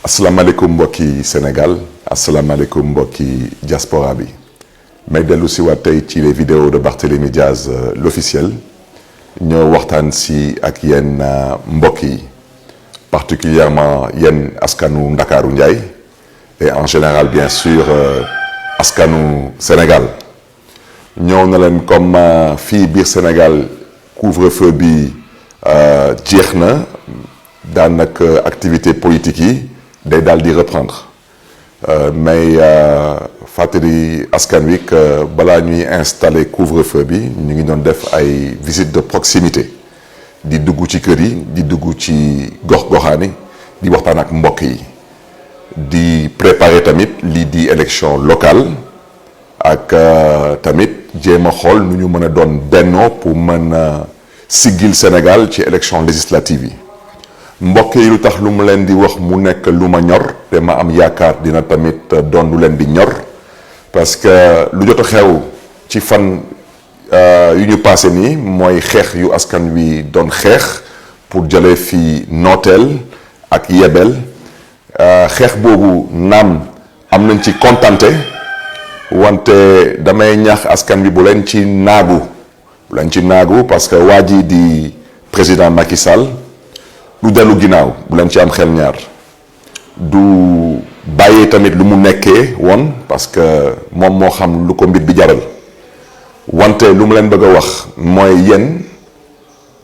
asalaamaaleykum mbokki Sénégal asalaamaaleykum mbokki diaspora bi may dellu si waat tey ci les vidéos de Barthélémy Diaz l'officiel ñoo waxtaan si ak yenn mbokk yi particulièrement yenn askanu Ndakaaru Njaay et en général bien sûr askanu Sénégal ñëw na leen comme fii biir Sénégal couvre-feu bi jeex na daanaka activité politique yi day daal di reprendre mais fàttali askan wi que balaa ñuy installer couvre-feu bi ñu ngi doon def ay visite de proximité di dugg ci kër yi di dugg ci gox-goxaani di waxtaan ak mbokk yi di préparer tamit lii di élection locale ak tamit jéem a xool nu ñu mën a doon bennoo pour mën a siggil Sénégal ci élection législative yi. mbokk yi lu tax lu mu leen di wax mu nekk lu ma ñor te ma am yaakaar dina tamit doon lu leen di ñor parce que lu jot a xew ci fan yu ñu passé nii mooy xeex yu askan wi doon xeex pour jëlee fi nooteel ak yebel xeex boobu naam am nañ ci kontante wante damay ñaax askan bi bu leen ci naagu parce que waa ji di président Macky Sall lu dellu ginnaaw bu leen ci am xel ñaar du bàyyee tamit lu mu nekkee woon parce que moom moo xam lu ko mbir bi jaral wante lu mu leen bëgg a wax mooy yéen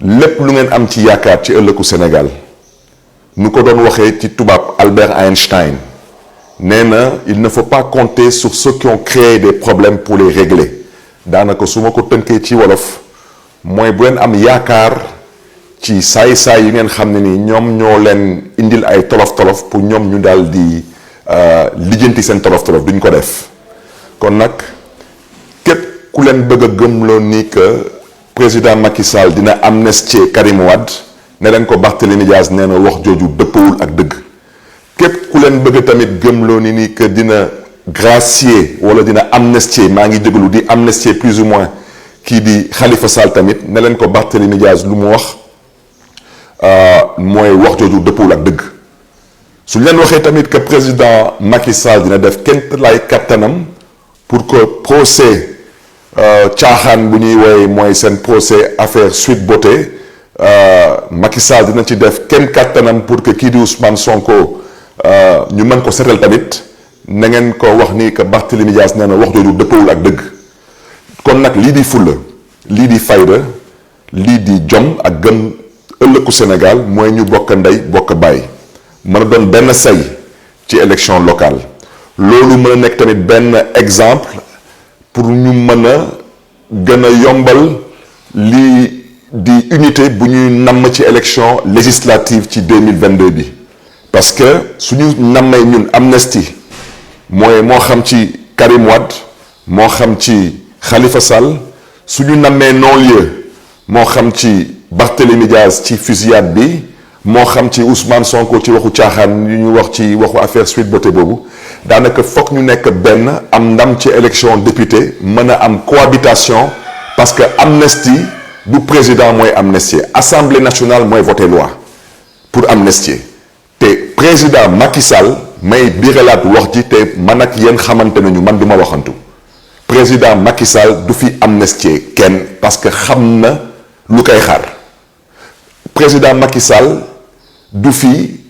lépp lu ngeen am ci yaakaar ci ëllëgu Sénégal nu ko doon waxee ci tubaab Albert Einstein nee na il ne faut pas compter sur ceux qui ont créé des problèmes pour les régler daanaka su ma ko tënkee ci wolof mooy bu leen am yaakaar ci saay-saay yu ngeen xam ne ni ñoom ñoo leen indil ay tolof-tolof pour ñoom ñu daal di lijjanti seen tolof-tolof duñ ko def kon nag képp ku leen bëgg a gëmloo ni que président Macky Sall dina amnistier Karim Wade ne leen ko Barthélémy Diaz nee na wax jooju dëppawul ak dëgg képp ku leen bëgg tamit gëmloo ni que dina gracier wala dina amnistier maa ngi déglu di amnistier plus ou moins kii di Khalifa Sall tamit ne leen ko Barthélémy Diaz lu mu wax mooy wax jooju dëppul ak dëgg su leen waxee tamit que président Macky Sall dina def kenn lay kattanam pour que procès caaxaan bu ñuy woowee mooy seen procès affaire Sweet Beauté Macky Sall dina ci def kenn kattanam pour que kii di Ousmane Sonko ñu mën ko setal tamit na ngeen ko wax ni que Barthélémy Diaz nee na wax jooju dëppawul ak dëgg kon nag lii di fulla lii di fayda lii di jom ak gëm ëllëgu Sénégal mooy ñu bokk ndey bokk baay mën a doon benn say ci élection locale loolu mën a nekk tamit benn exemple pour ñu mën a gën a yombal lii di unité bu ñuy namm ci élection législative ci 2022 bi parce que suñu nammee ñun amnistie mooy moo xam ci Karim Wade moo xam ci Khalifa Sall suñu nammee non-lieu moo xam ci Barthélémy Diaz ci fusillade bi moo xam ci Ousmane Sonko ci waxu caaxaan yu ñu wax ci waxu affaire Sweet Beauté boobu daanaka foog ñu nekk benn am ndam ci élection député mën a am cohabitation parce que amnistie du président mooy amnistier assemblée nationale mooy voter loi pour amnistier te président Macky Sall may biralaat wax ji te man ak yéen xamante nañu man du ma waxantu président Macky Sall du fi amnistier kenn parce que xam na lu koy xaar président Macky Sall du fi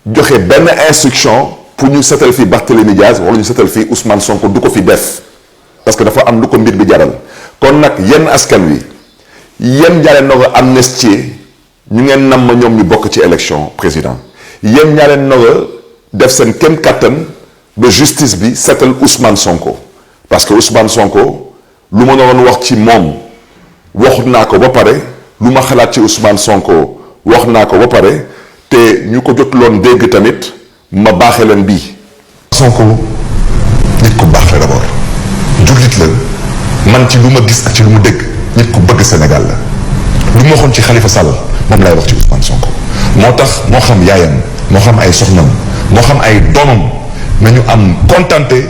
joxe benn instruction pour ñu setal fi Barthélémy Diaz wala ñu setal fi Ousmane Sonko du ko fi def parce que dafa am lu ko mbir bi jaral kon nag yenn askan wi yéen ñaaleen noga amnistier ñu ngeen nam ma ñoom ñu bokk ci élection président yéen ñaaleen noga def seen kem kattan ba justice bi setal Ousmane Sonko parce que Ousmane Sonko lu ma doon wax ci moom waxut naa ko ba pare lu ma xalaat ci Ousmane Sonko wax naa ko ba pare te ñu ko jotuloon dégg tamit ma baaxee leen bii. Sonko nit ku baax la d'abord jullit la man ci lu ma gis ak ci lu mu dégg nit ku bëgg Sénégal la lu ma waxoon ci Khalifa Sall moom lay wax ci Ousmane Sonko moo tax moo xam yaayam moo xam ay soxnam moo xam ay doomam nañu am contenté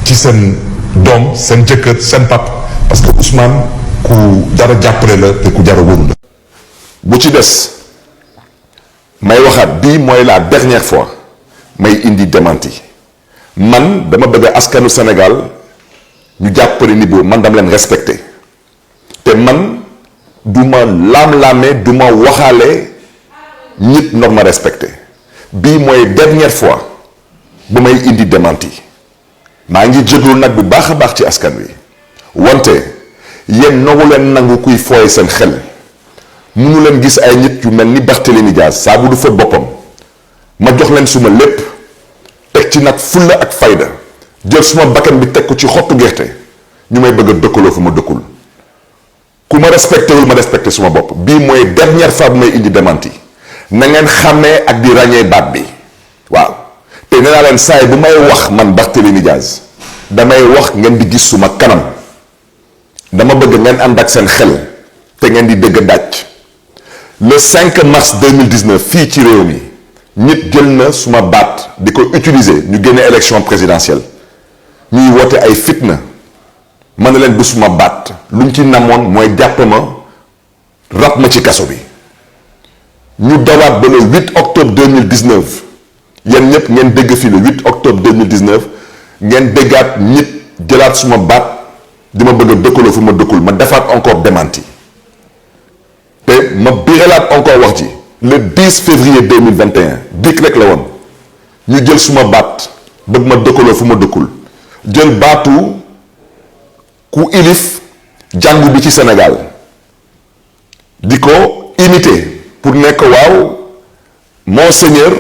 ci seen doom seen jëkkër seen pap parce que Ousmane ku dara jàppale la te ku jara wóoru la. bu ci des may waxaat bii mooy la dernière fois may indi démenti man dama bëgg askanu Sénégal ñu jàppale ni boobu man dama leen respecté te man du ma laam-laamee du ma waxaale ñit nor ma respecté bii mooy dernière fois bu may indi démenti maa ngi jéglu nag bu baax a baax ci askan wi wante yéen noogu leen nangu kuy fooye seen xel munu leen gis ay nit yu mel ni Barthélémy Dias saa bu du fa boppam ma jox leen suma lépp teg ci nag fulla ak fayda jël suma bakkan bi teg ko ci xottu gerte ñu may bëgg a dëkkaloo fu ma dëkkul ku ma respecté wul ma respecté suma bopp bii mooy dernière fois bu may indi démenti na ngeen xàmmee ak di ràññee baat bi waaw te nee naa leen saay bu may wax man Barthélémy Dias damay wax ngeen di gis suma kanam dama bëgg ngeen ànd ak seen xel te ngeen di dëgg dàcc le 5 mars 2019 fii ci réew mi nit jël na suma baat di ko utiliser ñu génne élection présidentielle ñuy woote ay fitna mën na leen du suma baat lu ñu ci namoon mooy jàpp ma rab ma ci kaso bi ñu dawaat ba le 8 octobre 2019 yéen ñëpp ngeen dégg fii le 8 octobre 2019 ngeen déggaat nit jëlaat suma baat di ma bëgg a dëkkaloo fu ma dëkkul ma defaat encore démenti te ma biralaat encore wax ji le 10 février 2021 dik rek la woon ñu jël suma baat bëgg ma dëkkaloo fu ma dëkkul jël baatu ku ilif jàngu bi ci Sénégal di ko imiter pour nekk waaw Monseigneur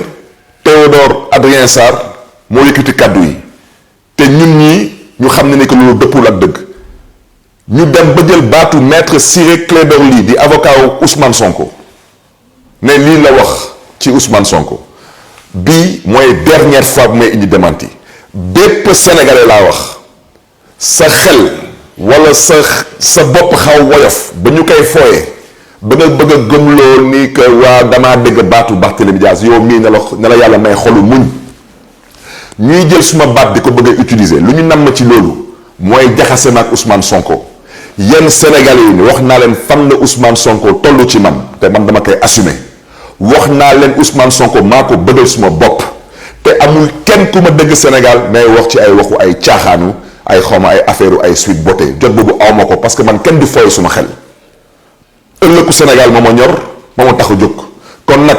Théodore Adrien Sarr moo yëkkati kàddu yi te ñun ñii ñu xam ne ni que loolu dëppul ak dëgg ñu dem ba jël baatu maître Ciré Clédor Ly di avocat wu Ousmane Sonko ne lii la wax ci Ousmane Sonko bii mooy dernière fois bu may indi démenti bépp sénégalais laa wax sa xel wala sa bopp xaw woyof ba ñu koy fooye ba nga bëgg a gëmloo ni que waa damaa dégg baatu Barthélémy Dias yow mii ne la yàlla may xolu muñ ñuy jël suma baat di ko bëgg a utiliser lu ñu namm ci loolu mooy jaxase ma ak Ousmane Sonko yenn sénégalais yi ni wax naa leen fan la Ousmane Sonko toll ci man te man dama koy assumer wax naa leen Ousmane Sonko maa ko bëggal suma bopp te amul kenn ku ma dëgg Sénégal may wax ci ay waxu ay caaxaanu ay xawma ay affaire ay suite beauté jot boobu awma ko parce que man kenn di fooy suma xel ëllëgu Sénégal moo ma ñor moo ma tax a jóg kon nag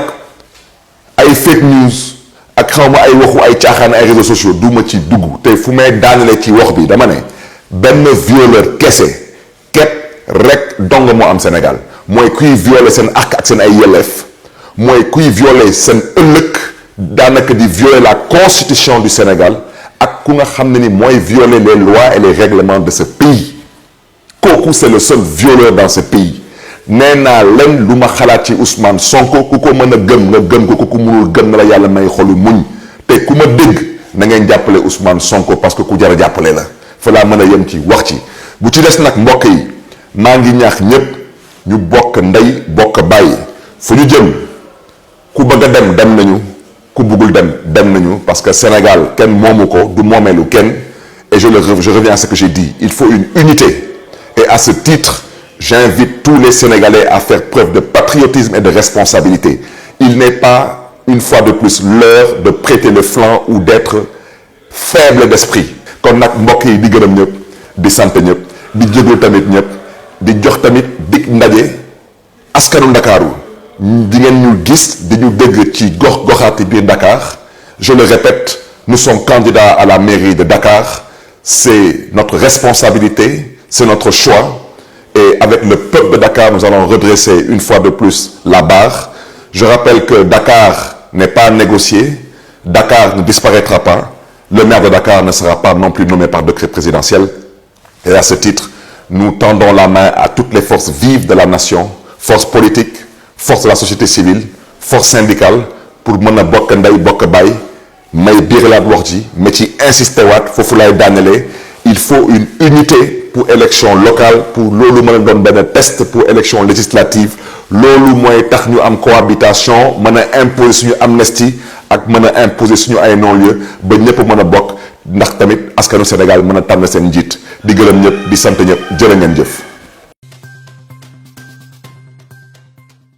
ay fake news ak xawma ay waxu ay caaxaan ay réseaux sociaux du ma ci dugg te fu may daanale ci wax bi dama ne benn violeur kese képp rek dong moo am Sénégal mooy kuy violer seen àq ak seen ay yelleef mooy kuy violer seen ëllëg daanaka di violer la constitution du Sénégal ak ku nga xam ne ni mooy violer les lois et les règlements de ce pays kooku c'est le seul violeur dans ce pays nee naa leen lu ma xalaat ci Ousmane Sonko ku ko mën a gëm nga gëm ko ku ko mënul gëm na la yàlla may xolu muñ te ku ma dégg na ngeen jàppale Ousmane Sonko parce que ku jar a jàppale la fa laa mën a yem ci wax ci bu ci des nag mbokk yi maa ngi ñaax ñépp ñu bokk ndey bokk bàyyi fu ñu jëm ku bëgg a dem dem nañu ku bëggul dem nañu parce que Sénégal kenn moomu ko du moomeelu kenn et je reviens à ce que j'ai dit il faut une unité et à ce titre j'invite tous les Sénégalais à faire preuve de patriotisme et de responsabilité il n'est pas une fois de plus l'heure de prêter le flanc ou d'être faible d'esprit kon nag mbokk yi di gërëm ñëpp di sant ñëpp di jéglu tamit ñëpp di jox tamit dig ndaje askanu Ndakaaru di ngeen ñu gis di ñu dégg ci gox-goxaati biir Dakar je le répète nous sommes candidats à la mairie de Dakar c'est notre responsabilité c'est notre choix et avec le peuple de Dakar nous allons redresser une fois de plus la barre je rappelle que Dakar n'est pas négocié Dakar ne disparaîtra pas le maire de Dakar ne sera pas non plus nommé par décret présidentiel et à ce titre nous tendons la main à toutes les forces vives de la nation forces politiques forces de la société civile forces syndicales pour mën a bokk ndey bokk baay may biiralaat wax ji mais ci insister waat foofu lay daanelee il faut une unité pour élection locale pour loolu mën a doon benn test pour élection législative loolu mooy tax ñu am cohabitation mën a imposer suñu amnistie ak mën a imposer suñu ay non-lieu ba ñëpp mën a bokk ndax tamit askanu Sénégal mën a tànn seen njiit di gërëm ñëpp di sant ñëpp jërë ngeen jëf